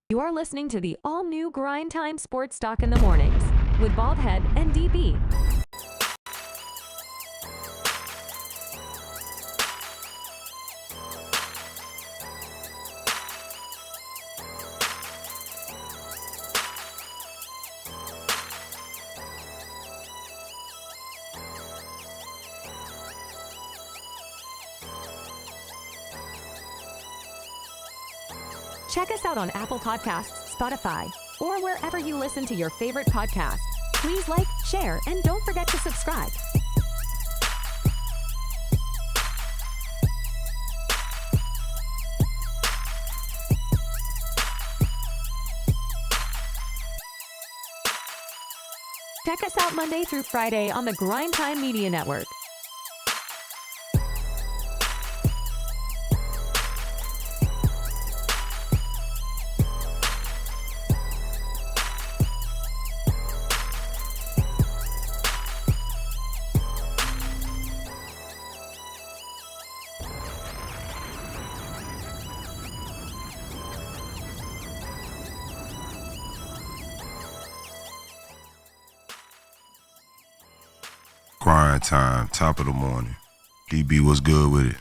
You are listening to the all-new Grindtime Sports Talk in the Mornings with Baldhead and DB. Check us out on Apple Podcasts, Spotify, or wherever you listen to your favorite podcast. Please like, share, and don't forget to subscribe. Check us out Monday through Friday on the Grindtime Media Network. Grind time, top of the morning. DB, what's good with it?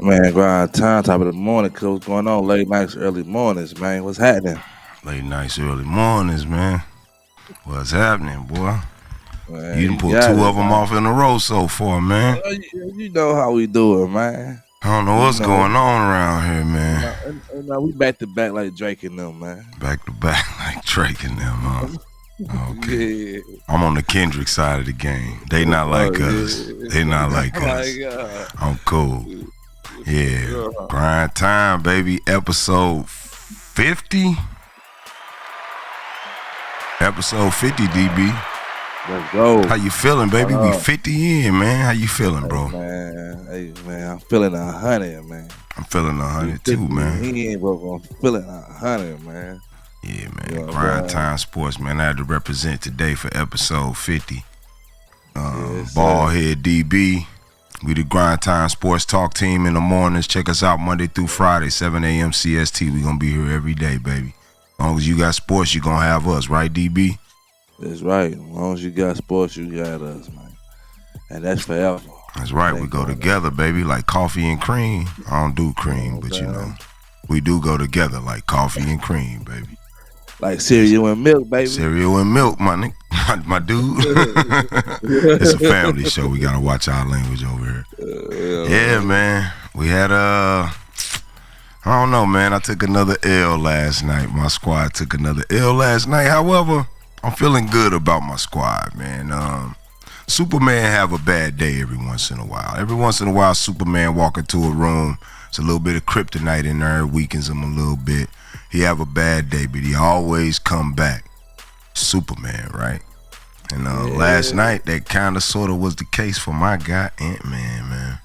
Man, grind time, top of the morning. What's going on? Late nights, early mornings, man. What's happening? Late nights, early mornings, man. What's happening, boy? Man, you done put two of them off in a row so far, man. You know how we do it, man. I don't know what's going on around here, man. We back to back like Drake and them, man. Back to back like Drake and them, huh? Okay. Yeah. I'm on the Kendrick side of the game. They not like us. They not like us. God. I'm cool. Yeah. Grind time, baby. Episode 50. Episode 50, DB. Let's go. How you feeling, baby? We 50 in, man. How you feeling, bro? Hey, man. I'm feeling 100, man. I'm feeling 100 too, man. I'm feeling 100, man. Yeah, man. Grind time sports, man. I had to represent today for episode 50. Baldhead DB. We the Grind Time Sports Talk team in the mornings. Check us out Monday through Friday, 7 a.m. CST. We gonna be here every day, baby. As long as you got sports, you gonna have us, right, DB? That's right. As long as you got sports, you got us, man. And that's forever. That's right. We go together, baby, like coffee and cream. I don't do cream, but you know, we do go together like coffee and cream, baby. Like cereal and milk, baby. Cereal and milk, my nigga, my dude. It's a family show. We gotta watch our language over here. Yeah, man. We had I don't know, man. I took another L last night. My squad took another L last night. However, I'm feeling good about my squad, man. Superman have a bad day every once in a while. Every once in a while, Superman walk into a room. It's a little bit of kryptonite in there. It weakens him a little bit. He have a bad day, but he always come back. Superman, right? And last night, that kind of sort of was the case for my guy, Ant-Man, man.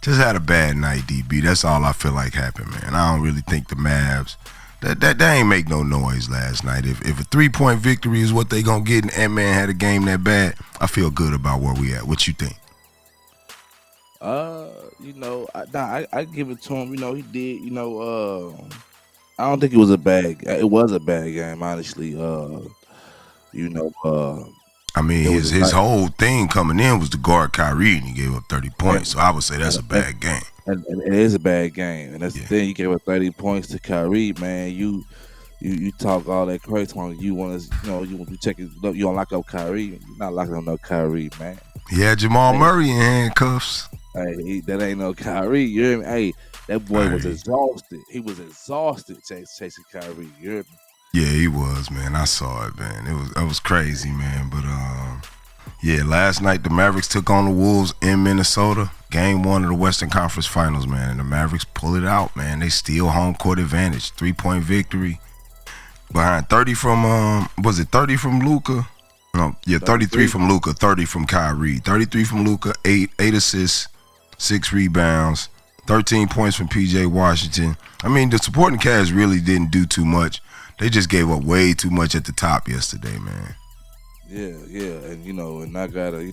Just had a bad night, DB. That's all I feel like happened, man. I don't really think the Mavs, that ain't make no noise last night. If a 3-point victory is what they gonna get and Ant-Man had a game that bad, I feel good about where we at. What you think? I give it to him. You know, he did, I don't think it was a bad game, honestly. I mean, his whole thing coming in was to guard Kyrie, and he gave up 30 points. So I would say that's a bad game. And it is a bad game, and that's the thing. You gave up 30 points to Kyrie, man. You talk all that crazy talk. You want to, you check it. You don't lock up Kyrie. You're not locking up no Kyrie, man. He had Jamal Murray in handcuffs. Hey, that ain't no Kyrie. You hear me? Hey, that boy was exhausted. He was exhausted chasing Kyrie. You hear me? Yeah, he was, man. I saw it, man. It was crazy, man. But last night the Mavericks took on the Wolves in Minnesota. Game 1 of the Western Conference Finals, man. And the Mavericks pull it out, man. They steal home court advantage. 3-point victory. Behind 30 from was it 30 from Luka? No, yeah, 33 from Luka, 30 from Kyrie. 33 from Luka, 8 assists, 6 rebounds, 13 points from PJ Washington. I mean, the supporting cast really didn't do too much. They just gave up way too much at the top yesterday, man. Yeah, and I gotta,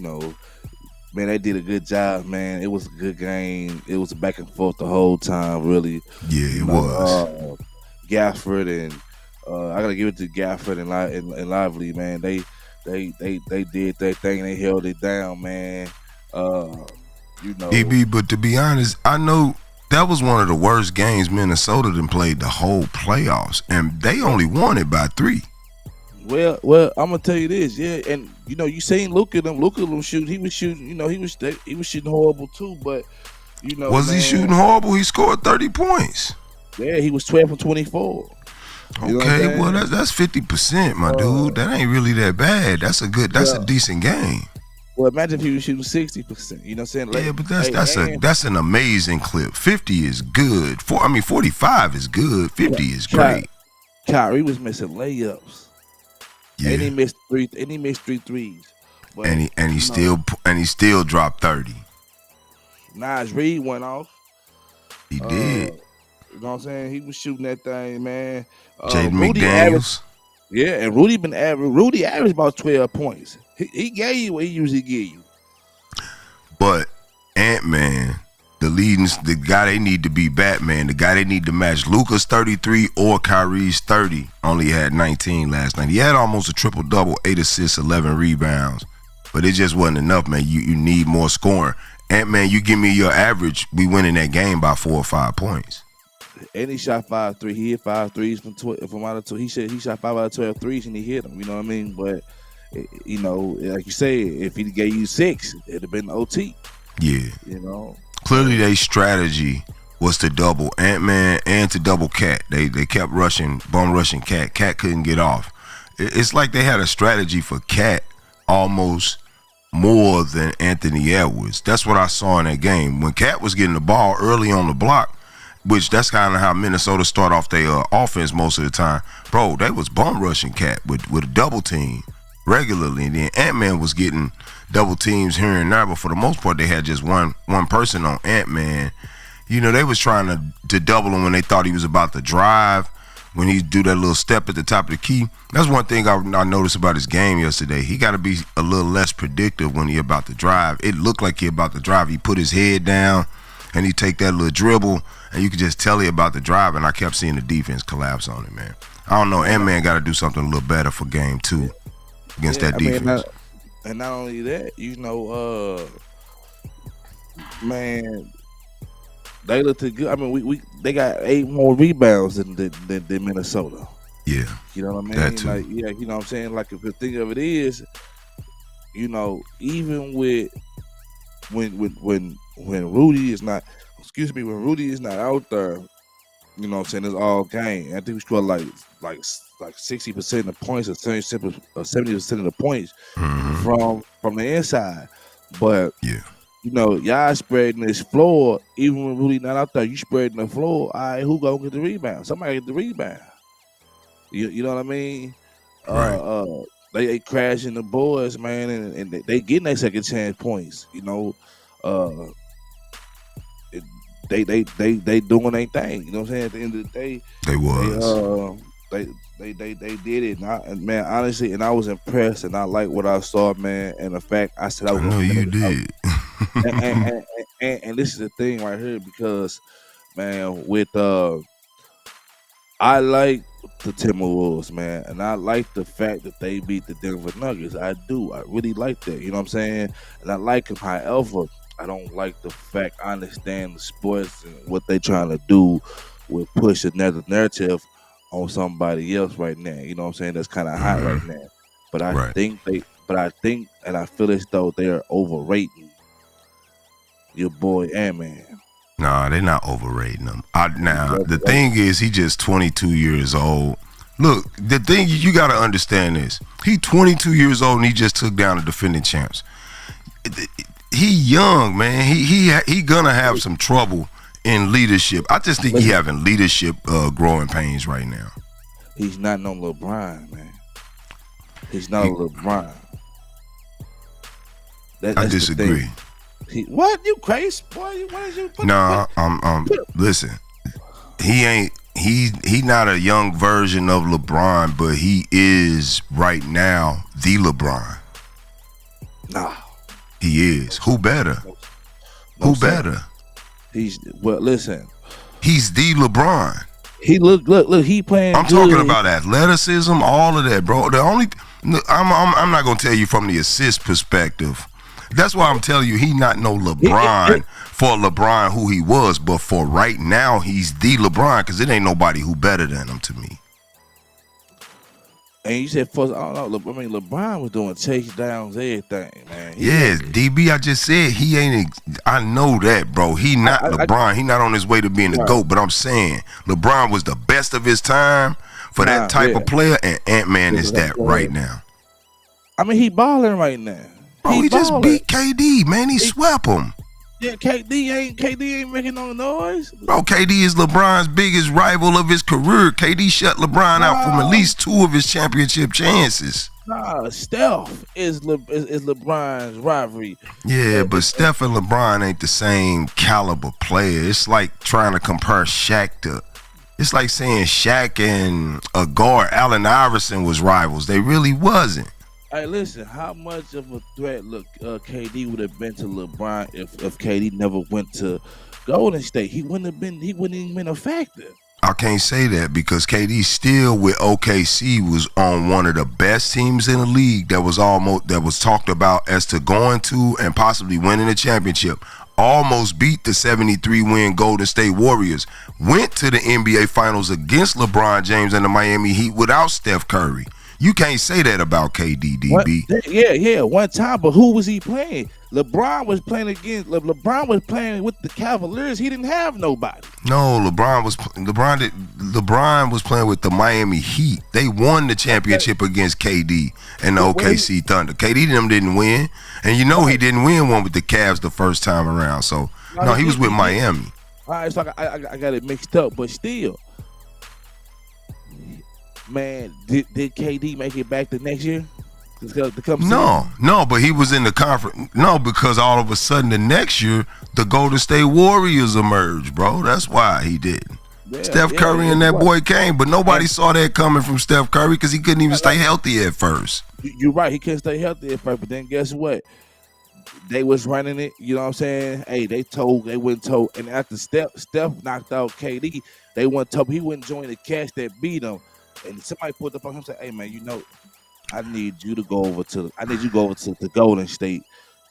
man, they did a good job, man. It was a good game. It was back and forth the whole time, really. Yeah, it was. Gafford and I gotta give it to Gafford and Lively, man. They did their thing. They held it down, man. EB, but to be honest, I know that was one of the worst games Minnesota done played the whole playoffs, and they only won it by 3. Well, I'm gonna tell you this, yeah, and you seen Luka them shoot. He was shooting, he was shooting horrible too, but was he shooting horrible? He scored 30 points. Yeah, he was 12 from 24. Okay, well that's 50%, my dude. That ain't really that bad. That's a decent game. Well, imagine if he was shooting 60%. You know what I'm saying? Yeah, but that's an amazing clip. 50 is good. 45 is good. 50 is great. Kyrie was missing layups. Yeah. And he missed 3 threes. But, and he still dropped 30. Naj Reed went off. He did. You know what I'm saying? He was shooting that thing, man. Jaden McDaniels. And Rudy averaged about 12 points. He gave you what he usually give you. But Ant-Man, the guy they need to be Batman, the guy they need to match Luka's 33 or Kyrie's 30, only had 19 last night. He had almost a triple-double, 8 assists, 11 rebounds. But it just wasn't enough, man. You need more scoring. Ant-Man, you give me your average, we winning that game by 4 or 5 points. And he shot 5 3. He hit 5 threes from out of 2. He shot 5 out of 12 threes and he hit them. You know what I mean? But like you say, if he gave you 6, it'd have been OT. Yeah. Clearly, their strategy was to double Ant-Man and to double Cat. They kept bum rushing Cat. Cat couldn't get off. It's like they had a strategy for Cat almost more than Anthony Edwards. That's what I saw in that game. When Cat was getting the ball early on the block, which that's kind of how Minnesota start off their offense most of the time. Bro, they was bum rushing Cat with a double team regularly. And then Ant-Man was getting double teams here and there, but for the most part, they had just one person on Ant-Man. They was trying to double him when they thought he was about to drive, when he do that little step at the top of the key. That's one thing I noticed about his game yesterday. He got to be a little less predictive when he about to drive. It looked like he about to drive. He put his head down, and he take that little dribble, and you could just tell he about to drive, and I kept seeing the defense collapse on him, man. I don't know. Ant-Man got to do something a little better for game 2 against that defense. And not only that, man, they looked good. I mean, they got 8 more rebounds than Minnesota. Yeah. You know what I mean? That too. Like, yeah, you know what I'm saying? Like, if the thing of it is, even with when Rudy is not, when Rudy is not out there, you know what I'm saying, it's all game. I think we scored like 60% of the points or 70% of the points from the inside. But yeah, y'all spreading this floor, even when Rudy not out there, you spreading the floor. All right, who gonna get the rebound? Somebody get the rebound. You know what I mean? Right. They crashing the boards, man, and they getting their second chance points. They doing their thing. You know what I'm saying? At the end of the day, they did it. And man, honestly, and I was impressed, and I like what I saw, man. And the fact I said I was. I know you did. and this is the thing right here, because man, with I like the Timberwolves, man, and I like the fact that they beat the Denver Nuggets. I do. I really like that. You know what I'm saying? And I like them. However, I don't like the fact. I understand the sports and what they trying to do with push another narrative on somebody else right now. You know what I'm saying? That's kind of hot right now. But I think and I feel as though they're overrating your boy Ant-Man. Nah, they're not overrating him. The thing is, he just 22 years old. Look, the thing you got to understand is, he 22 years old and he just took down the defending champs. He young, man. He gonna have some trouble in leadership. I just think he having leadership growing pains right now. He's not no LeBron, man. He's not a LeBron. I disagree. What? You crazy, boy? What is you? Listen, he not a young version of LeBron, but he is right now the LeBron. Nah. He is. Who better? Who better? Listen. He's the LeBron. He look. He playing. I'm good. talking about athleticism, all of that, bro. I'm not gonna tell you from the assist perspective. That's why I'm telling you he not no LeBron for LeBron who he was, but for right now he's the LeBron because it ain't nobody who better than him to me. And you said first, I don't know. I mean, LeBron was doing touchdowns, everything, man. DB. I just said he ain't. I know that, bro. He not LeBron. He not on his way to being the GOAT. But I'm saying LeBron was the best of his time for that type of player, and Ant-Man is that right now. I mean, he balling right now. Bro, he just beat KD, man. He swept him. Yeah, KD ain't making no noise. Bro, KD is LeBron's biggest rival of his career. KD shut LeBron out from at least 2 of his championship chances. Nah, Steph is LeBron's rivalry. Yeah, but Steph and LeBron ain't the same caliber player. It's like trying to compare Shaq to. It's like saying Shaq and a guard, Allen Iverson, was rivals. They really wasn't. Hey, listen, how much of a threat KD would have been to LeBron if KD never went to Golden State? He wouldn't even been a factor. I can't say that because KD still with OKC was on one of the best teams in the league that was talked about as to going to and possibly winning a championship. Almost beat the 73-win Golden State Warriors. Went to the NBA Finals against LeBron James and the Miami Heat without Steph Curry. You can't say that about KD, DB. Yeah, one time, but who was he playing? LeBron was playing with the Cavaliers. He didn't have nobody. No, LeBron was playing with the Miami Heat. They won the championship against KD and the OKC Thunder. KD and them didn't win, and you know he didn't win one with the Cavs the first time around. So no, he was with Miami. All right, so I got it mixed up, but still. Man, did KD make it back the next year? No, but he was in the conference. No, because all of a sudden the next year the Golden State Warriors emerged, bro. That's why he didn't. Steph Curry and that boy came, but nobody saw that coming from Steph Curry because he couldn't even stay healthy at first. You're right, he couldn't stay healthy at first, but then guess what? They was running it, you know what I'm saying? Hey, they wouldn't told, and after Steph knocked out KD, they wouldn't told he wouldn't join the cast that beat him. And somebody put up on him and said, "Hey man, you know, I need you to go over to the Golden State.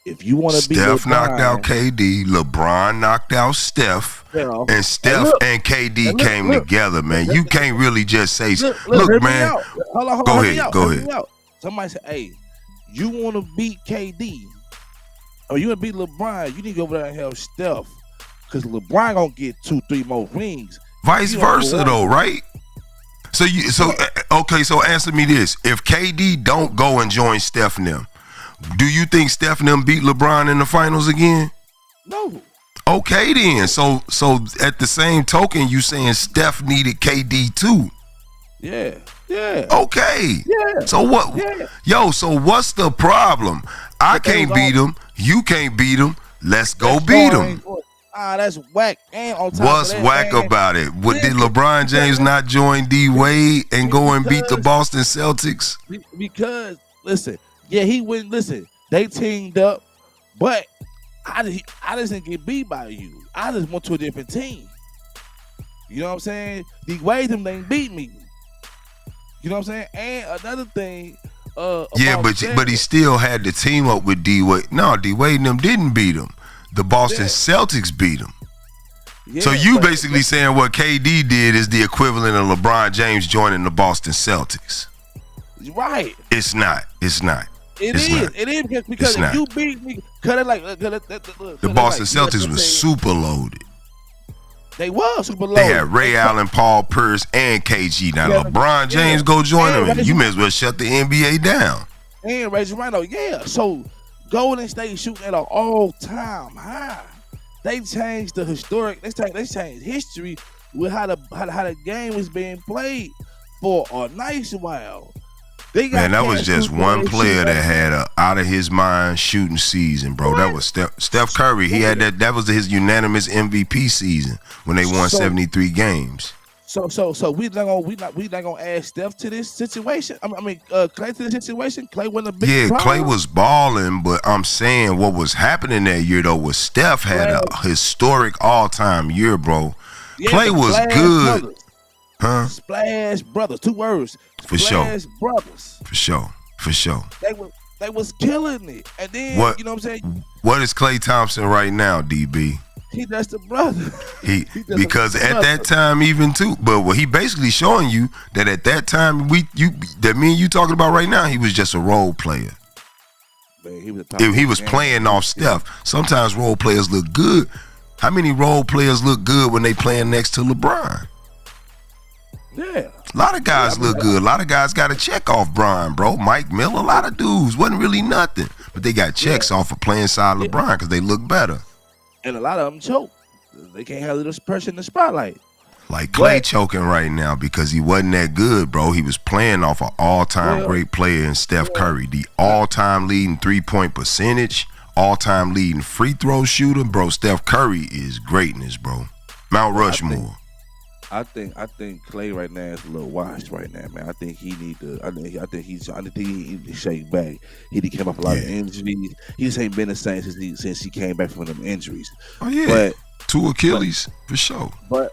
If you want to be Steph knocked out KD, LeBron knocked out Steph, and Steph and KD came together, man. You can't really just say, look man. Go ahead. Somebody said, hey, you want to beat KD, or you want to beat LeBron, you need to go over there and help Steph, because LeBron gonna get 2-3 more rings. Vice versa though, right? So answer me this. If KD don't go and join Steph and them, do you think Steph and them beat LeBron in the finals again? No. Okay then. So at the same token, you saying Steph needed KD too. Yeah. Okay. Yeah. So what? Yeah. Yo, so what's the problem? I can't beat him. You can't beat him. Let's go beat him. That's whack. And on top what's of that, whack about it? Did LeBron James not join D Wade and go and beat the Boston Celtics? Because listen, he wouldn't listen. They teamed up, but I just didn't get beat by you. I just went to a different team. You know what I'm saying? D Wade them they beat me. You know what I'm saying? And another thing. But he still had to team up with D Wade. No, D Wade and them didn't beat him. The Boston Celtics beat him. Yeah, so you basically saying what KD did is the equivalent of LeBron James joining the Boston Celtics. Right. It's not. It is because if you beat me, cut it like the Boston Celtics was super loaded. They was super loaded. They had Ray Allen, Paul Pierce, and KG. Now LeBron James go join them. You may as well shut the NBA down. And Ray Rhino, So Golden State shooting at an all-time high. They changed the historic. They changed history with how the game was being played for a nice while. Man, that was just one player that had a out of his mind shooting season, bro. That was Steph Curry. He had that. That was his unanimous MVP season when they won 73 games. So we not gonna add Steph to this situation. I mean, Clay to this situation. Clay wasn't a big problem. Clay was balling, but I'm saying what was happening that year though was Steph had a historic all-time year, bro. Clay was good. Huh? Splash Brothers. 2 words. For sure. Splash Brothers. For sure. They was killing it. And then, What, you know what I'm saying? What is Klay Thompson right now, DB? That's the brother. Because at that time, even too, but he basically showing you that at that time that me and you talking about right now, he was just a role player. Man, he was playing off Steph. Sometimes role players look good. How many role players look good when they playing next to LeBron? Yeah. A lot of guys look good. A lot of guys got a check off Bron, bro. Mike Miller, a lot of dudes wasn't really nothing, but they got checks off of playing side LeBron because they look better. And a lot of them choke. They can't have this pressure in the spotlight. Like Klay choking right now because he wasn't that good, bro. He was playing off an all-time great player in Steph Curry, the all-time leading three-point percentage, all-time leading free throw shooter, bro. Steph Curry is greatness, bro. Mount Rushmore. I think Klay right now is a little washed right now, man. I think he need to. I think he need to shake back. He came off a lot of injuries. He just ain't been the same since he came back from them injuries. Oh yeah, but 2 Achilles for sure. But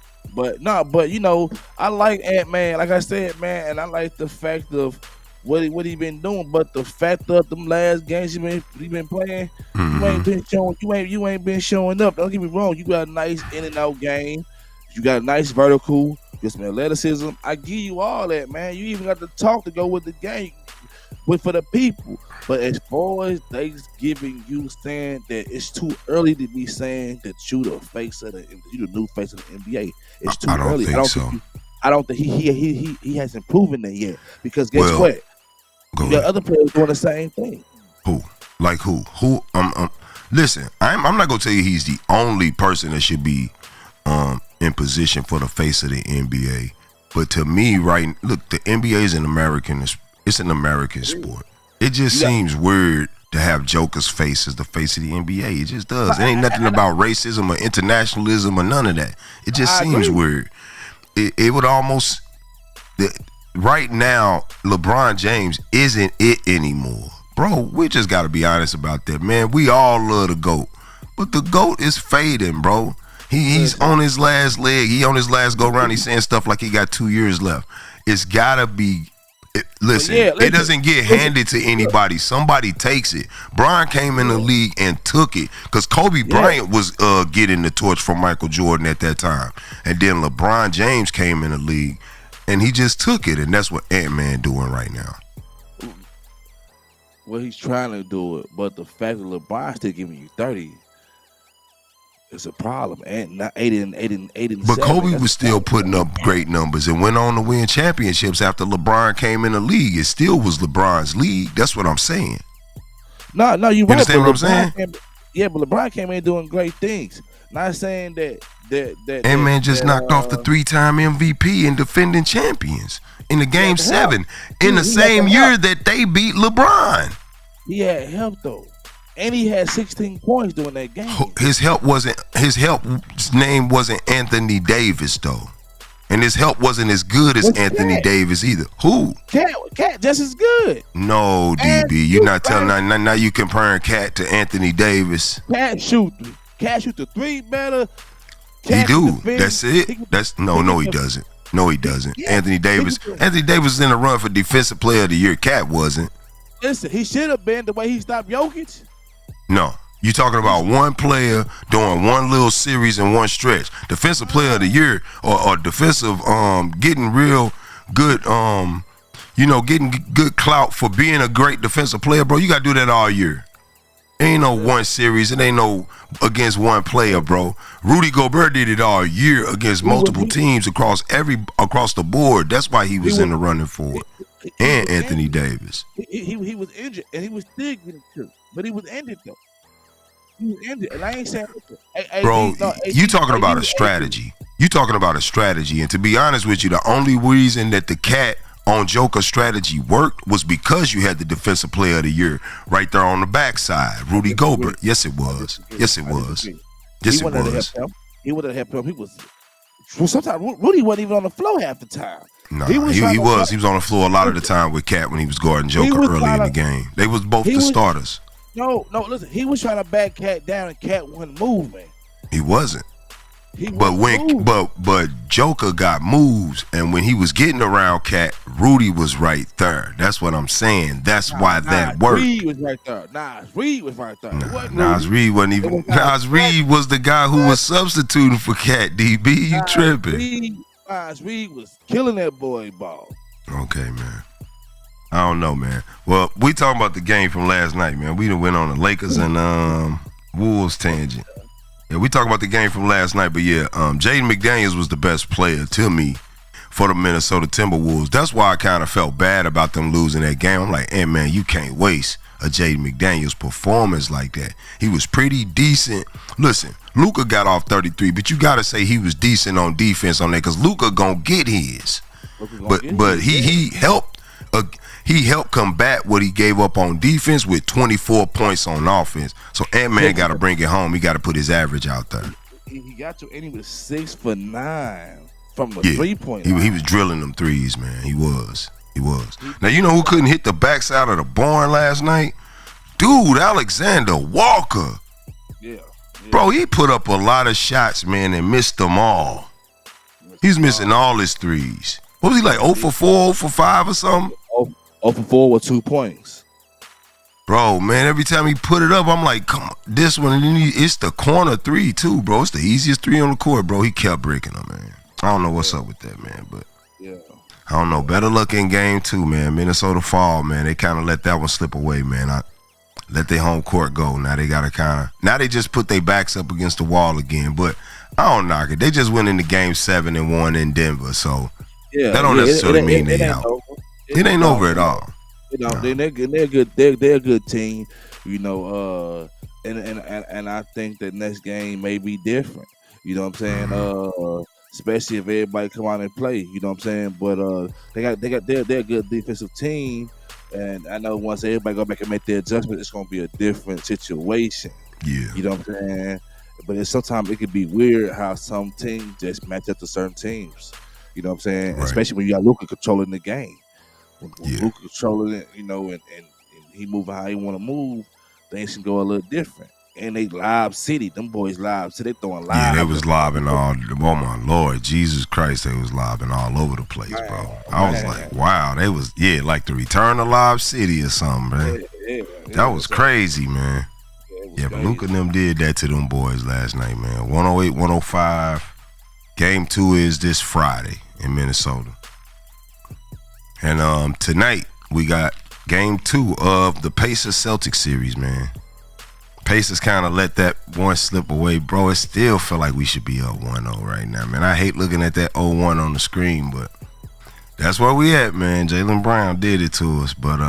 you know, I like Ant-Man, like I said, man, and I like the fact of what he been doing. But the fact of them last games he been playing, you ain't been showing. You ain't been showing up. Don't get me wrong. You got a nice in and out game. You got a nice vertical, get some athleticism. I give you all that, man. You even got the talk to go with the game, for the people. But as far as they giving you saying that it's too early to be saying that you the new face of the NBA, it's too early. I don't think he hasn't proven that yet. Because guess what? You got other players doing the same thing. Who? Like who? Listen, I'm not gonna tell you he's the only person that should be in position for the face of the NBA, but to me, look, the NBA is an American sport. It just seems weird to have Joker's face as the face of the NBA. It just does. It ain't nothing about racism or internationalism or none of that. It just seems weird. It would almost right now, LeBron James isn't it anymore, bro. We just got to be honest about that, man. We all love the GOAT, but the GOAT is fading, bro. He's on his last leg. He on his last go round. He's saying stuff like he got 2 years left. It's gotta be. Listen, it doesn't get handed to anybody. Somebody takes it. Bron came in the league and took it because Kobe Bryant was getting the torch from Michael Jordan at that time, and then LeBron James came in the league and he just took it, and that's what Ant-Man doing right now. Well, he's trying to do it, but the fact that LeBron's still giving you 30. It's a problem, and not 8 and 7. But Kobe was still putting up great numbers and went on to win championships after LeBron came in the league. It still was LeBron's league. That's what I'm saying. No, you right. Understand what I'm saying? But LeBron came in doing great things. Not saying that. And man just knocked off the 3-time MVP and defending champions in the game 7 in the same year that they beat LeBron. He had help though. And he had 16 points during that game. His help's name wasn't Anthony Davis though. And his help wasn't as good as Anthony Davis either. Who? Cat just as good. No, DB. You're not telling now you comparing Cat to Anthony Davis. Cat shoot the 3 better. He do. That's it. No, he doesn't. No, he doesn't. Yeah. Anthony Davis was in a run for Defensive Player of the Year. Cat wasn't. Listen, he should have been the way he stopped Jokic. No, you're talking about one player doing one little series in one stretch. Defensive Player of the Year or defensive, getting real good, getting good clout for being a great defensive player, bro. You got to do that all year. Ain't no one series. It ain't no against one player, bro. Rudy Gobert did it all year against multiple teams across the board. That's why he was in the running for it. And Anthony Davis. He was injured, and he was still getting killed. But he was ended though. He was ended, and I ain't saying, bro. You talking about a strategy? You talking about a strategy? And to be honest with you, the only reason that the Cat on Joker strategy worked was because you had the Defensive Player of the Year right there on the backside, Rudy Gobert. Yes, it was. Yes, it was. Yes, it was. He would have helped him. He was. Well, sometimes Rudy wasn't even on the floor half the time. No, he was. He was on the floor a lot of the time with Cat when he was guarding Joker early in the game. They was both the starters. No, listen. He was trying to back Cat down, and Cat wasn't moving. He wasn't. But Joker got moves, and when he was getting around Cat, Rudy was right there. That's what I'm saying. That's why that worked. Reed was right there. Reed was right there. Nas Reed wasn't even. Nas Reed was the guy who was substituting for Cat. DB, you tripping? Nas Reed was killing that boy ball. Okay, man. I don't know, man. Well, we talking about the game from last night, man. We done went on the Lakers and Wolves tangent. Yeah, we talking about the game from last night, but yeah, Jaden McDaniels was the best player to me for the Minnesota Timberwolves. That's why I kind of felt bad about them losing that game. I'm like, hey, man, you can't waste a Jaden McDaniels performance like that. He was pretty decent. Listen, Luka got off 33, but you got to say he was decent on defense on that because Luka gonna get his. But he helped. He helped combat what he gave up on defense with 24 points on offense. So Ant-Man got to bring it home. He got to put his average out there. He got to, and he was 6 for 9 from the 3-point line. He was drilling them threes, man. He was. Now, you know who couldn't hit the backside of the barn last night? Dude, Alexander Walker. Yeah. Bro, he put up a lot of shots, man, and missed them all. He's missing all his threes. What was he like, 0 for 4, 0 for 5 or something? 0 for 4 with 2 points. Bro, man, every time he put it up, I'm like, come on, this one, and then it's the corner 3 too, bro. It's the easiest 3 on the court, bro. He kept breaking them, man. I don't know what's up with that, man, but I don't know. Better luck in game 2, man. Minnesota fall, man. They kind of let that one slip away, man. I let their home court go. Now they got to now they just put their backs up against the wall again, but I don't knock it. They just went into game 7 and won in Denver, so that don't necessarily mean they out. It ain't over at all. You know, they're good. They're a good team. You know, and I think that next game may be different. You know what I'm saying? Especially if everybody come out and play. You know what I'm saying? But they're a good defensive team, and I know once everybody go back and make their adjustment, it's gonna be a different situation. Yeah. You know what I'm saying? But sometimes it could be weird how some teams just match up to certain teams. You know what I'm saying? Right. Especially when you got Luka controlling the game. When Luka controlling it, you know, and he moving how he want to move, things can go a little different. And they Lob City, them boys Lob City, they throwing live. Yeah, they was lobbing all. Oh my Lord, Jesus Christ, they was lobbing all over the place, bro. I was like, wow, they was like the return to Lob City or something, man. Yeah, that was crazy, man. Yeah, but Luka and them did that to them boys last night, man. 108-105. Game 2 is this Friday in Minnesota. And tonight we got game 2 of the Pacers Celtics series, man. Pacers kind of let that one slip away, bro. It still feel like we should be up 1-0 right now, man. I hate looking at that 0-1 on the screen, but that's where we at, man. Jaylen Brown did it to us, but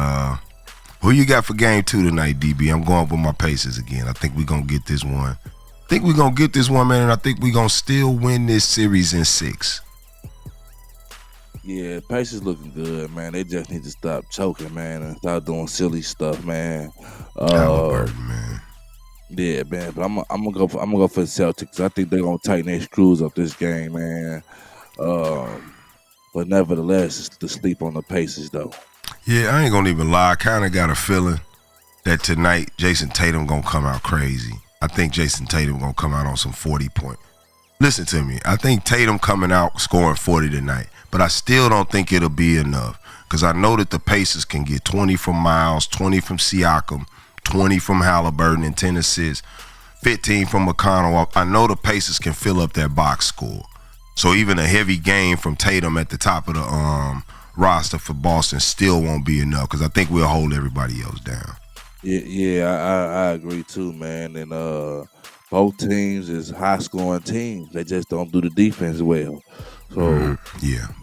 who you got for game 2 tonight, DB? I'm going with my Pacers again. I think we're going to get this one. Man, and I think we're going to still win this series in 6. Yeah, Pacers looking good, man. They just need to stop choking, man, and stop doing silly stuff, man. Halliburton, man. Yeah, man. But I'm gonna go for the Celtics. I think they're gonna tighten their screws up this game, man. But nevertheless, it's to sleep on the Pacers, though. Yeah, I ain't gonna even lie. I kind of got a feeling that tonight Jason Tatum gonna come out crazy. I think Jason Tatum gonna come out on some 40-point. Listen to me. I think Tatum coming out scoring 40 tonight, but I still don't think it'll be enough because I know that the Pacers can get 20 from Miles, 20 from Siakam, 20 from Halliburton, and 10 assists, 15 from McConnell. I know the Pacers can fill up that box score. So even a heavy game from Tatum at the top of the roster for Boston still won't be enough because I think we'll hold everybody else down. Yeah, I agree too, man. And both teams is high-scoring teams. They just don't do the defense well. So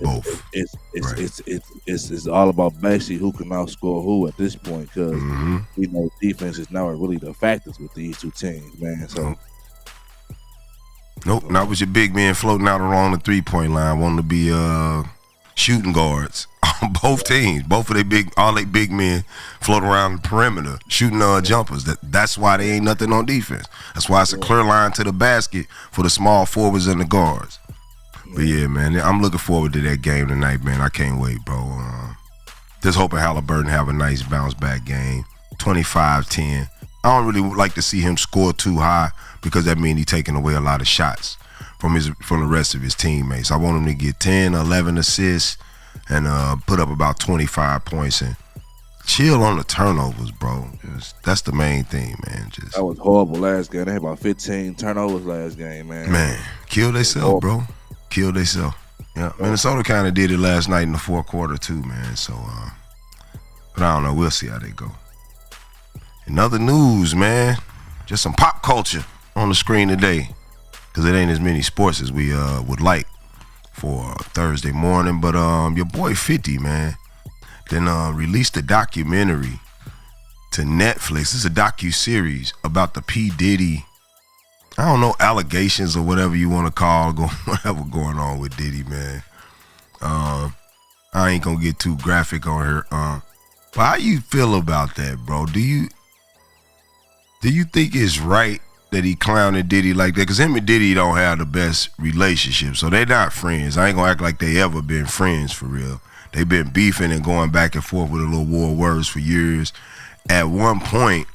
both. It's all about basically who can outscore who at this point because you know defense is now really the factors with these two teams, man. So nope, not with your big men floating out along the 3-point line, wanting to be shooting guards on both teams. Both of all their big men float around the perimeter shooting jumpers. That's why they ain't nothing on defense. That's why it's a clear line to the basket for the small forwards and the guards. But yeah, man, I'm looking forward to that game tonight, man. I can't wait, bro. Just hoping Halliburton have a nice bounce back game. 25-10. I don't really like to see him score too high because that means he's taking away a lot of shots from the rest of his teammates. I want him to get 10, 11 assists and put up about 25 points and chill on the turnovers, bro. That's the main thing, man. That was horrible last game. They had about 15 turnovers last game, man. Man, kill themselves, bro. Kill themselves. Yeah, Minnesota kind of did it last night in the fourth quarter too, man. So, but I don't know. We'll see how they go. In other news, man, just some pop culture on the screen today, because it ain't as many sports as we would like for Thursday morning. But your boy 50, man, then released a documentary to Netflix. It's a docu-series about the P. Diddy, I don't know, allegations or whatever you want to call whatever going on with Diddy, man. I ain't gonna get too graphic on her. But how you feel about that, bro? Do you think it's right that he clowning Diddy like that? Because him and Diddy don't have the best relationship, so they not friends. I ain't gonna act like they ever been friends for real. They been beefing and going back and forth with a little war of words for years. At one point,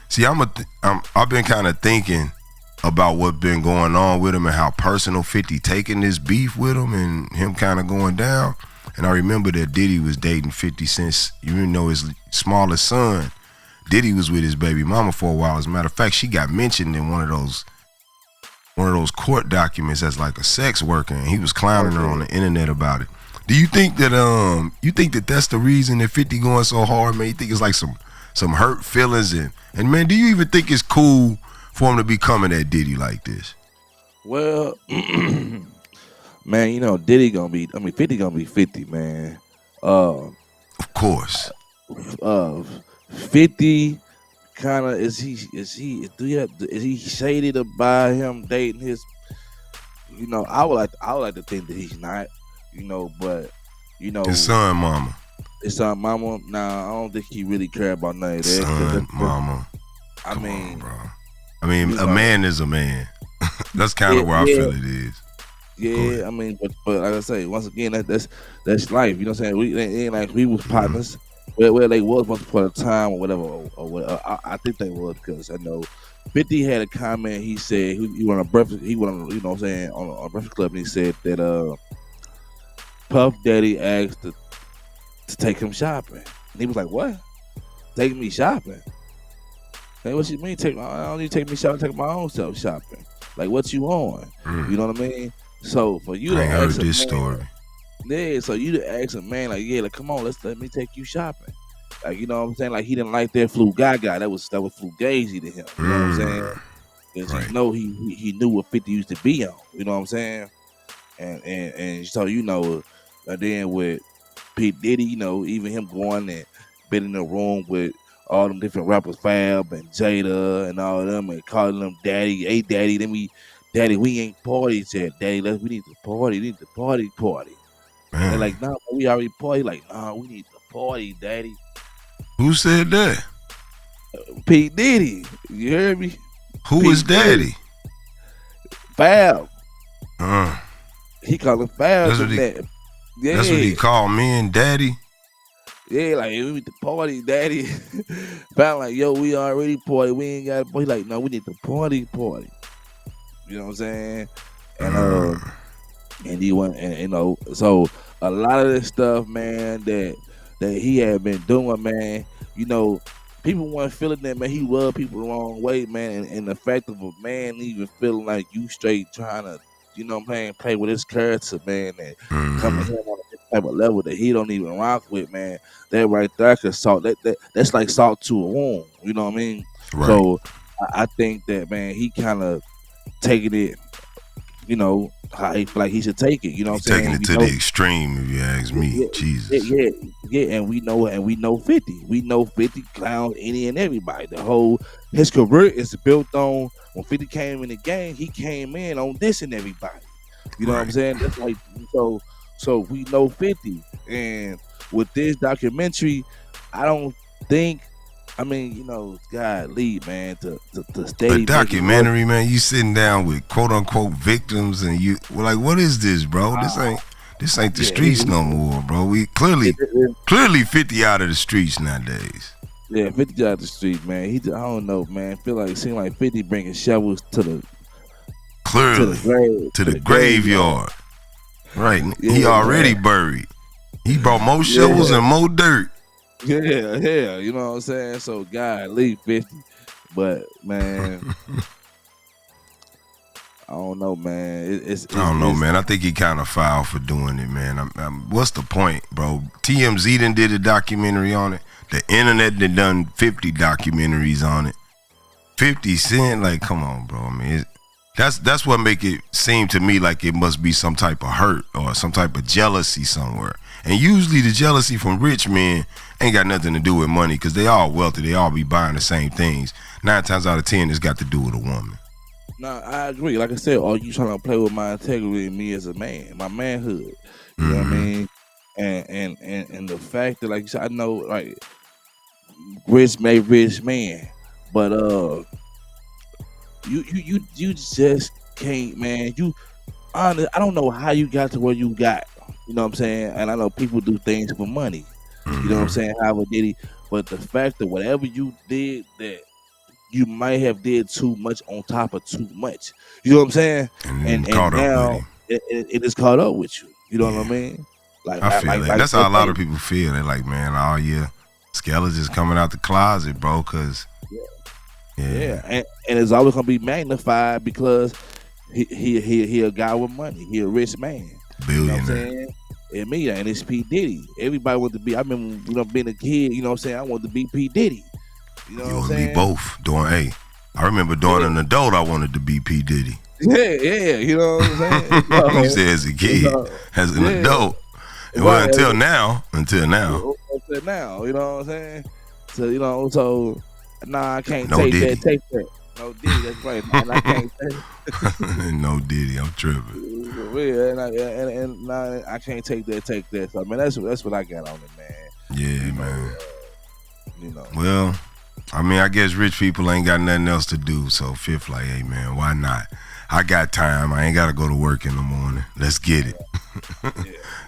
see, I've been kind of thinking about what's been going on with him and how personal 50 taking this beef with him and him kind of going down. And I remember that Diddy was dating 50 since, you know, his smallest son. Diddy was with his baby mama for a while. As a matter of fact, she got mentioned in one of those court documents as like a sex worker, and he was clowning her on the internet about it. Do you think that that's the reason that 50 going so hard, man? You think it's like some hurt feelings and man, do you even think it's cool for him to be coming at Diddy like this? Well, man, you know, 50 gonna be 50, man. Of course. 50 kind of is he shaded about him dating his? You know, I would like to think that he's not. You know, but you know, his son, mama. His son, mama. Nah, I don't think he really care about none of that. Son, mama. Come on, bro. I mean, a man is a man. That's kind of where I feel it is. Yeah, I mean, but like I say, once again, that's life. You know what I'm saying? It ain't like we was partners. Where they was once upon a time or whatever. Or whatever. I think they was, because I know 50 had a comment. He said he went on a breakfast. He went on, you know what I'm saying, on a breakfast club, and he said that Puff Daddy asked to take him shopping. And he was like, "What? Take me shopping? Hey, what you mean? I don't need to take me shopping. Take my own self shopping. Like, what you on? You know what I mean?" So for you to heard ask this man, story. Yeah. So you to ask a man like, "Yeah, like, come on, let me take you shopping." Like, you know what I'm saying? Like, he didn't like that flu gaga. That was fugazi to him. You know what I'm saying? Because you know he knew what 50 used to be on. You know what I'm saying? And so, you know, then with Pete Diddy, you know, even him going and been in the room with all them different rappers, Fab and Jada and all of them, and calling them daddy, hey daddy, daddy, we ain't parties yet, daddy, we need to party, party. And they're like, nah, we already party. Like, nah, we need to party, daddy. Who said that? Pete Diddy, you heard me? Who is daddy? Fab. He called him Fab. Yeah. That's what he called men, daddy. Yeah, like, we need to party, daddy. Fab like, yo, we already party. We ain't got to party. Like, no, we need to party. You know what I'm saying? And he went, and you know, so a lot of this stuff, man, that he had been doing, man, you know, people weren't feeling that, man. He rubbed people the wrong way, man, and the fact of a man even feeling like you straight trying to, you know what I'm saying, play with his character, man, and come to him on a type of level that he don't even rock with, man. That right there could salt that's like salt to a wound, you know what I mean? Right. So I think that, man, he kind of taking it, you know, how he feel like he should take it, you know what I'm saying? Taking it to the extreme, if you ask me. Jesus. Yeah, and we know 50. We know 50 clowns any and everybody. His career is built on, when 50 came in the game, he came in on dissing everybody. You know what I'm saying? That's like, so we know 50. And with this documentary, I don't think, I mean, you know, God lead, man, to stay. A documentary, man. You sitting down with quote unquote victims, and you like, what is this, bro? This ain't the streets no more, bro. We clearly 50 out of the streets nowadays. Yeah, 50 out of the street, man. I don't know, man. Seem like 50 bringing shovels to Clearly. To the graveyard. Right. Yeah, he already buried. He brought more shovels and more dirt. Yeah. You know what I'm saying? So, God, leave 50. But, man, I don't know, man. I don't know, man. I think he kind of foul for doing it, man. What's the point, bro? TMZ done did a documentary on it. The internet done 50 documentaries on it. 50 Cent, like, come on, bro. I mean, that's what make it seem to me like it must be some type of hurt or some type of jealousy somewhere. And usually the jealousy from rich men ain't got nothing to do with money because they all wealthy. They all be buying the same things. 9 times out of 10, it's got to do with a woman. No, I agree. Like I said, are you trying to play with my integrity and me as a man, my manhood? You know what I mean? And the fact that, like you said, I know, like, rich man, but you just can't, man. I don't know how you got to where you got. You know what I'm saying? And I know people do things for money. You know what I'm saying? However did he? But the fact that whatever you did, that you might have did too much on top of too much. You know what I'm saying? And now it is caught up with you. You know what I mean? Like I feel that. That's how a lot of people feel. They're like, man, all your skeletons coming out the closet, bro. Cause and it's always gonna be magnified because he a guy with money. He a rich man. Billionaire. You know what I'm saying? And it's P. Diddy. Everybody wanted to be. I remember, being a kid. You know what I'm saying? I wanted to be P. Diddy. You know what I'm saying? You both doing I remember during an adult, I wanted to be P. Diddy. Yeah. You know what I'm saying? You said as a kid, as an adult. It wasn't until now. Until now, you know what I'm saying? So nah, I can't take that. No Diddy, that's right. Man, I can't take it. No Diddy, I'm tripping. And I can't take that. So, man, that's what I got on it, man. Yeah, man. Well, I mean, I guess rich people ain't got nothing else to do. So Fifth like, hey, man, why not? I got time. I ain't got to go to work in the morning. Let's get it.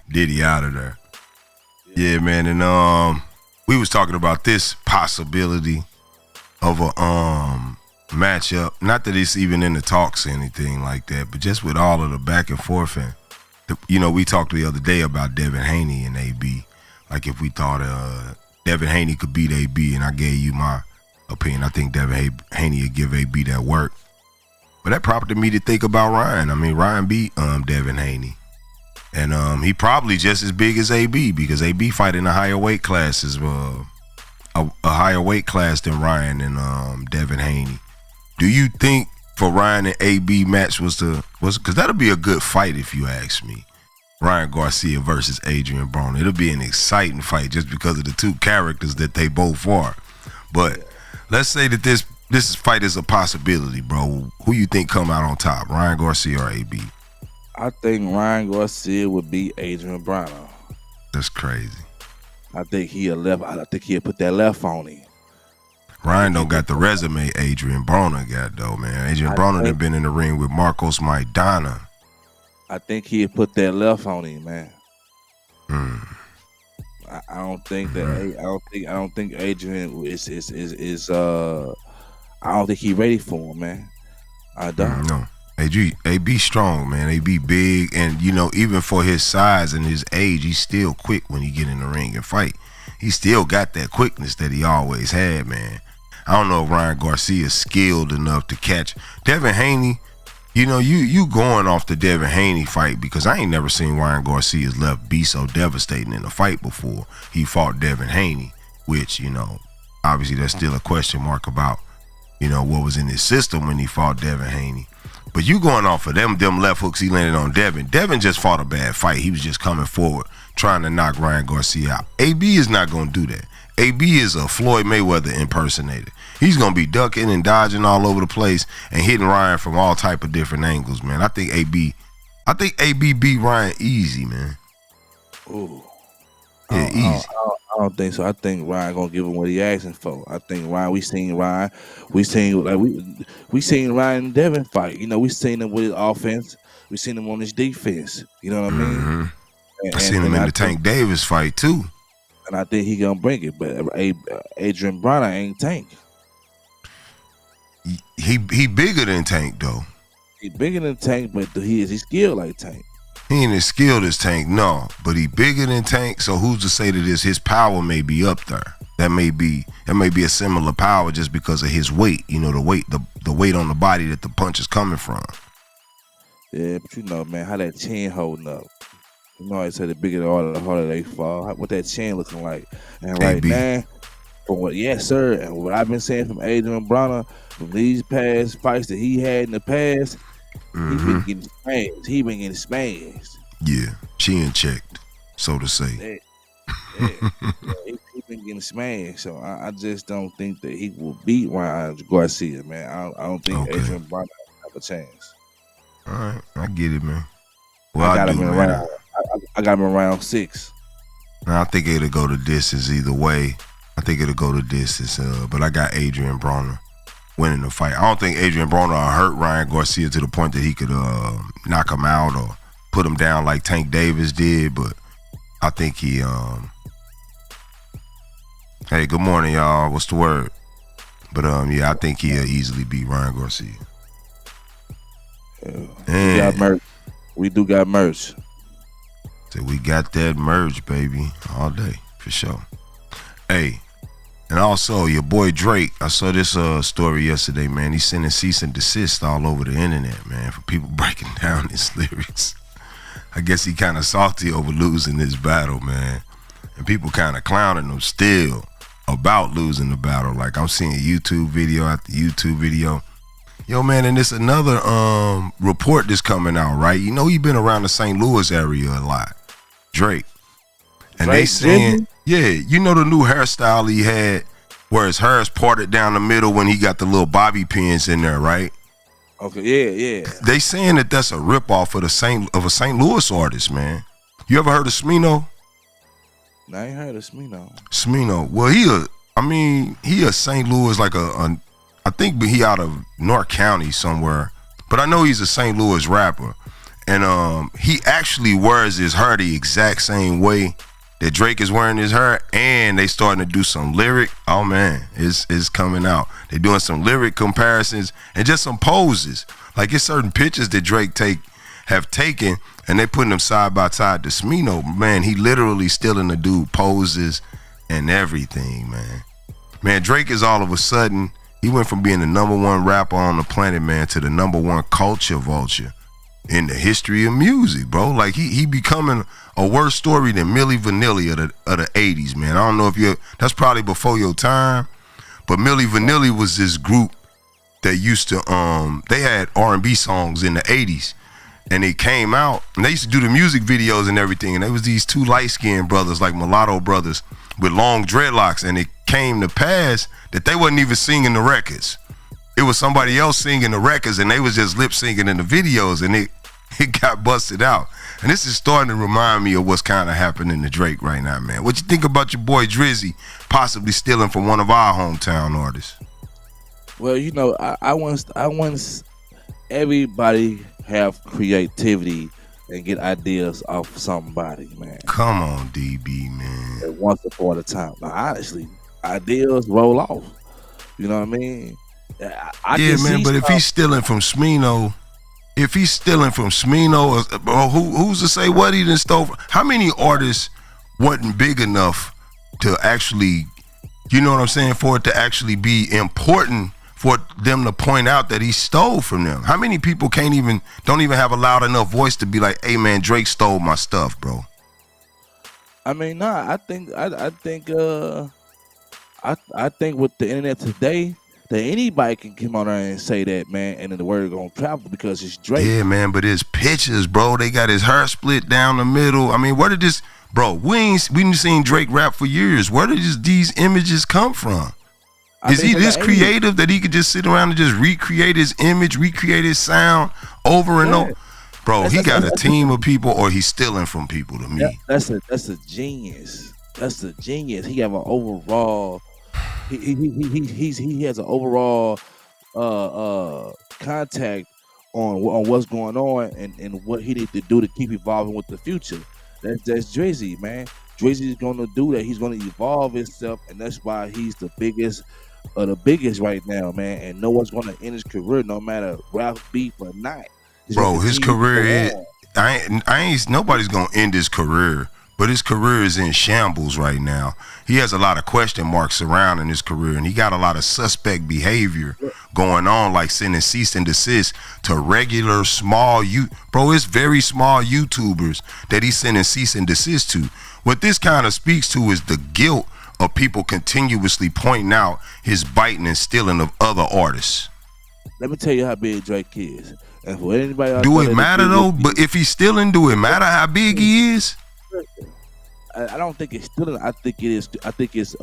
Diddy out of there. Yeah, man. And we was talking about this possibility of a matchup. Not that it's even in the talks or anything like that, but just with all of the back and forth. And, we talked the other day about Devin Haney and AB. Like if we thought Devin Haney could beat AB, and I gave you my opinion. I think Devin Haney would give AB that work. But that prompted me to think about Ryan. I mean, Ryan beat Devin Haney. And he probably just as big as AB because AB fighting a higher weight class a higher weight class than Ryan and Devin Haney. Do you think for Ryan and AB match was because that'll be a good fight if you ask me. Ryan Garcia versus Adrian Broner. It'll be an exciting fight just because of the two characters that they both are. But let's say that this fight is a possibility, bro. Who you think come out on top, Ryan Garcia or AB? I think Ryan Garcia would beat Adrian Broner. That's crazy. I think he'll put that left on him. Ryan don't got the resume Adrian Broner got though, man. Adrian Broner done been in the ring with Marcos Maidana. I think he'll put that left on him, man. I don't think that. I don't think Adrian is. I don't think he's ready for him, man. I don't. No. AB strong, man. AB big, and even for his size and his age, he's still quick when he get in the ring and fight. He still got that quickness that he always had, man. I don't know if Ryan Garcia is skilled enough to catch Devin Haney. You going off the Devin Haney fight because I ain't never seen Ryan Garcia's left be so devastating in a fight before. He fought Devin Haney, which obviously that's still a question mark about what was in his system when he fought Devin Haney. But you going off of them left hooks he landed on Devin. Devin just fought a bad fight. He was just coming forward trying to knock Ryan Garcia out. AB is not going to do that. AB is a Floyd Mayweather impersonator. He's going to be ducking and dodging all over the place and hitting Ryan from all type of different angles, man. I think AB beat Ryan easy, man. Ooh. Yeah, easy. I don't think so. I think Ryan gonna give him what he asking for. I think Ryan. We seen Ryan and Devin fight. We seen him with his offense. We seen him on his defense. You know what I mean? Mm-hmm. I seen him in the Tank Davis fight too. And I think he gonna bring it. But Adrian Broner ain't Tank. He bigger than Tank though. He bigger than Tank, but is he skilled like Tank? He ain't as skilled as Tank, no. But he bigger than Tank, so who's to say that his power may be up there? That may be a similar power just because of his weight. You know, the weight on the body that the punch is coming from. Yeah, but you know, man, how that chin holding up. You know, I said the bigger the order, the harder they fall. What that chin looking like? And right now, from what, yes, sir, and what I've been saying from Adrian Bronner, from these past fights that he had in the past, he been getting smashed. He been getting smashed. Yeah, chin checked, so to say. Yeah, he been getting smashed. So I just don't think that he will beat Ryan Garcia, man. I don't think Adrian Bronner have a chance. All right, I get it, man. Well, I got him in round 6. I think it'll go to distance either way. I think it'll go to distance, but I got Adrian Bronner winning the fight. I don't think Adrian Bronner will hurt Ryan Garcia to the point that he could knock him out or put him down like Tank Davis did, but I think he hey, good morning, y'all. What's the word? But yeah, I think he'll easily beat Ryan Garcia. We got merch. We do got merch. So we got that merch, baby, all day for sure. Hey, and also your boy Drake. I saw this story yesterday, man. He's sending cease and desist all over the internet, man, for people breaking down his lyrics. I guess he kind of salty over losing this battle, man, and people kind of clowning him still about losing the battle. Like I'm seeing YouTube video after YouTube video. Yo, man, and it's another report that's coming out, right? You know, he been around the St. Louis area a lot, Drake. And Drake, they saying, yeah, you know the new hairstyle he had where his hair is parted down the middle when he got the little bobby pins in there, right? Okay, yeah. They saying that that's a ripoff of a St. Louis artist, man. You ever heard of Smino? No, I ain't heard of Smino. Smino. Well, he a St. Louis, like I think he out of North County somewhere, but I know he's a St. Louis rapper, and he actually wears his hair the exact same way that Drake is wearing his hair, and they starting to do some lyric. Oh man, it's coming out. They doing some lyric comparisons and just some poses. Like it's certain pictures that Drake have taken, and they putting them side by side to Smino. Man, he literally stealing the dude poses and everything, man. Man, Drake is all of a sudden. He went from being the #1 rapper on the planet, man, to the #1 culture vulture in the history of music, bro. Like he becoming a worse story than Milli Vanilli of the 80s, man. I don't know if that's probably before your time, but Milli Vanilli was this group that used to they had R&B songs in the 80s, and they came out and they used to do the music videos and everything, and there was these two light-skinned brothers, like mulatto brothers with long dreadlocks, and it came to pass that they wasn't even singing the records. It was somebody else singing the records, and they was just lip syncing in the videos, and it got busted out. And this is starting to remind me of what's kind of happening to Drake right now, man. What you think about your boy Drizzy possibly stealing from one of our hometown artists? Well, you know, I want everybody have creativity and get ideas off somebody, man. Come on, DB, man. At once upon a time. Now, honestly, ideas roll off. You know what I mean? I yeah, man, but if he's stealing from Smino, or who's to say what he done stole from? How many artists wasn't big enough to actually, you know what I'm saying, for it to actually be important for them to point out that he stole from them? How many people don't even have a loud enough voice to be like, hey man, Drake stole my stuff, bro? I mean, I think with the internet today, that anybody can come on there and say that, man, and then the word gonna travel because it's Drake. Yeah, man, but his pictures, bro, they got his hair split down the middle. I mean, where did this, bro? We ain't seen Drake rap for years. Where did these images come from? Is he this creative that he could just sit around and just recreate his image, recreate his sound over and over? Bro, he got a team of people, or he's stealing from people to me. That's a genius. That's a genius. He have an overall. He has an overall contact on what's going on and what he needs to do to keep evolving with the future. That's Drizzy, man. Drizzy is gonna do that. He's gonna evolve himself, and that's why he's the biggest of the biggest right now, man. And no one's gonna end his career, no matter Ralph beef or not. Bro, his career is. I ain't. Nobody's gonna end his career, but his career is in shambles right now. He has a lot of question marks surrounding his career, and he got a lot of suspect behavior going on, like sending cease and desist to regular small bro. It's very small YouTubers that he's sending cease and desist to. What this kind of speaks to is the guilt of people continuously pointing out his biting and stealing of other artists. Let me tell you how big Drake is. And for anybody, do it matter though? But if he's stealing, do it matter how big he is? I don't think it's stealing. I think it is. I think it's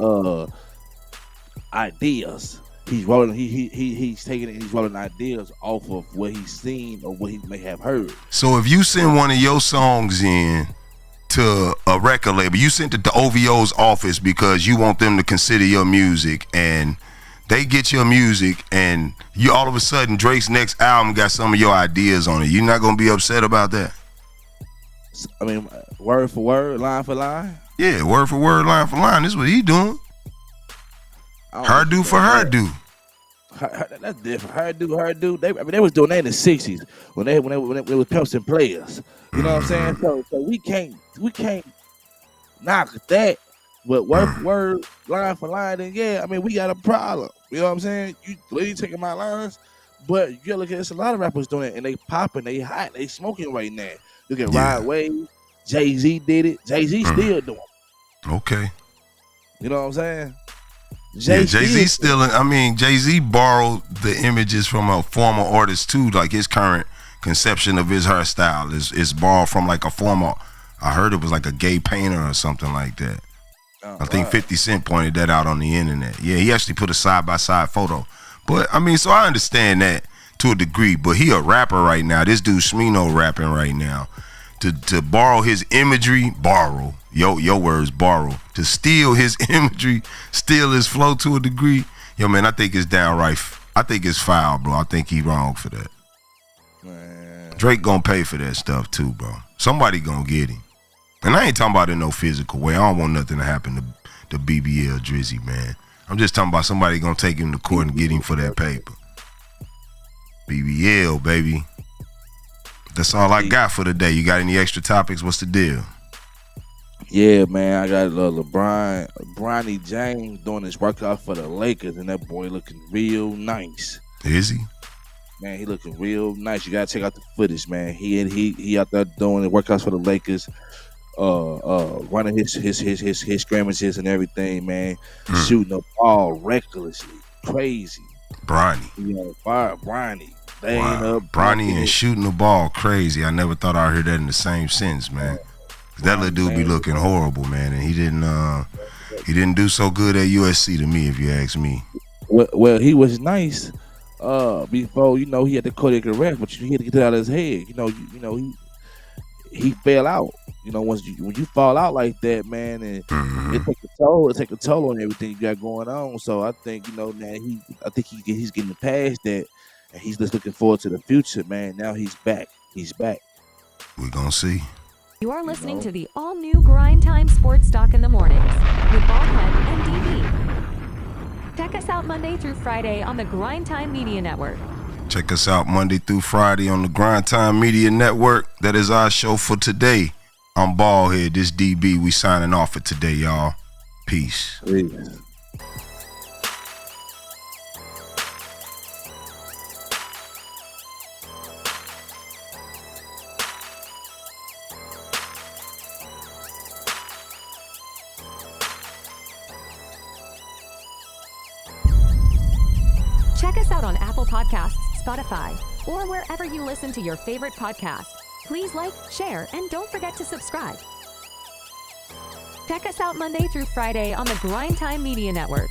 ideas. He's rolling. He's taking it. He's rolling ideas off of what he's seen or what he may have heard. So if you send one of your songs in to a record label, you sent it to OVO's office because you want them to consider your music, and they get your music, and you all of a sudden Drake's next album got some of your ideas on it. You're not gonna be upset about that? I mean, word for word, line for line. Yeah, word for word, line for line. This is what he doing. Her do for her do. That's different. Her do. They was doing that in the '60s when they was pimps and players. You know what I'm saying? So we can't knock that. But word for word, line for line, then yeah, I mean we got a problem. You know what I'm saying? You taking my lines, but you gotta look at there's a lot of rappers doing it, and they popping, they hot, they smoking right now. Look at Rod Wave, Jay-Z did it. Jay-Z still doing it. Okay. You know what I'm saying? Jay-Z still. I mean, Jay-Z borrowed the images from a former artist too. Like his current conception of his hairstyle is borrowed from like a former. I heard it was like a gay painter or something like that. I think 50 Cent pointed that out on the internet. Yeah, he actually put a side-by-side photo. But, I mean, so I understand that to a degree. But he a rapper right now. This dude Smino rapping right now. To borrow his imagery, borrow. Your words, borrow. To steal his imagery, steal his flow to a degree. Yo, man, I think it's downright. I think it's foul, bro. I think he wrong for that. Man. Drake gonna pay for that stuff too, bro. Somebody gonna get him. And I ain't talking about in no physical way. I don't want nothing to happen to BBL Drizzy, man. I'm just talking about somebody gonna take him to court and get him for that paper. BBL, baby. That's all I got for today. You got any extra topics? What's the deal? Yeah, man. I got Bronny James doing his workout for the Lakers, and that boy looking real nice. Is he? Man, he looking real nice. You gotta check out the footage, man. He out there doing the workouts for the Lakers. Running his scrimmages and everything, man. Shooting the ball recklessly, crazy. Bronny. You know, Bronny. Bronny and shooting the ball crazy. I never thought I'd hear that in the same sense, man. That little dude be looking horrible, man, and he didn't do so good at USC to me, if you ask me. Well, he was nice before, he had to choreograph, but he had to get it out of his head. He fell out. When you fall out like that, man, and it take a toll on everything you got going on. So I think, now he's getting past that, and he's just looking forward to the future, man. Now he's back. We're gonna see. You are listening to the all-new Grindtime Sports Talk in the mornings with Baldhead and DB. Check us out Monday through Friday on the Grindtime Media Network. Check us out Monday through Friday on the Grindtime Media Network. That is our show for today. I'm Baldhead, this DB. We signing off for today, y'all. Peace. Check us out on Apple Podcasts, Spotify, or wherever you listen to your favorite podcast. Please like, share, and don't forget to subscribe. Check us out Monday through Friday on the Grindtime Media Network.